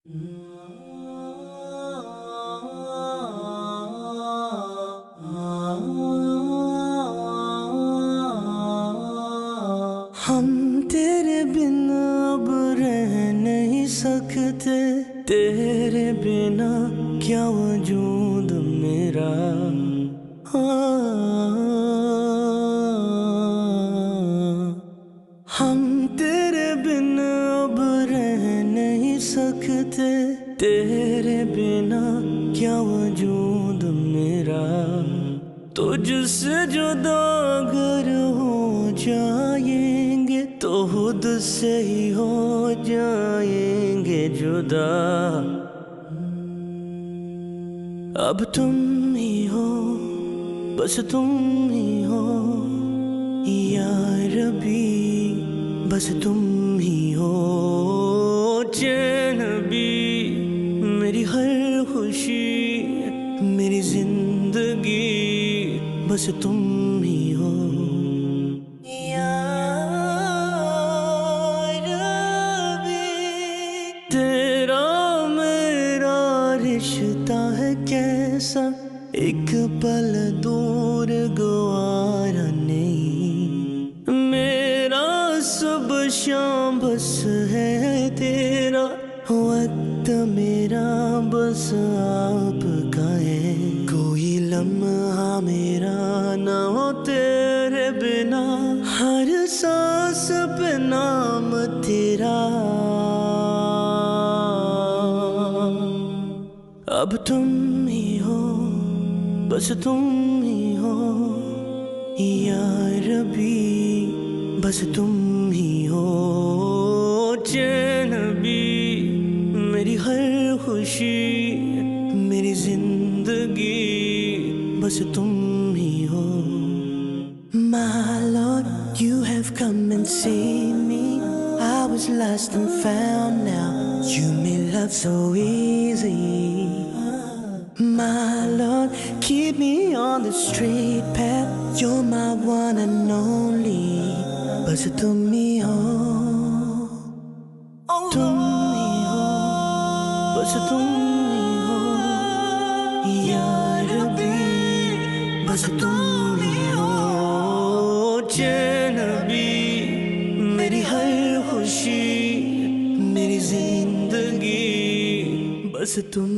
हम तेरे बिन अब रह नहीं सकते, तेरे बिना क्या वजूद मेरा। हम तेरे बिन अब रह नहीं सकते, तेरे बिना क्या वजूद मेरा। तुझसे जुदा अगर हो जाएंगे तो खुद से ही हो जाएंगे जुदा। अब तुम ही हो, बस तुम ही हो या रबी, बस तुम ही हो। चैन भी मेरी हर खुशी, मेरी जिंदगी बस तुम ही हो या रबी। तेरा मेरा रिश्ता है कैसा, एक पल दूर गवारा नहीं। मेरा सब शाम बस है तेरा, वक्त मेरा बस आपका है। कोई लम्हा मेरा ना हो तेरे बिना, हर सांस पे नाम तेरा। अब तुम ही हो, बस तुम ही हो या रबी, बस तुम ही हो। चैन भी मेरी हर खुशी, मेरी जिंदगी बस तुम ही हो। My Lord, you have come and seen me. I was lost and found now. You made love so easy. My Lord, keep me on the straight path. You're my one and only. बस तुम ही हो, तुम ही हो, बस तुम ही हो या रबी, बस तुम ही हो। चैन भी मेरी हर खुशी, मेरी जिंदगी बस तुम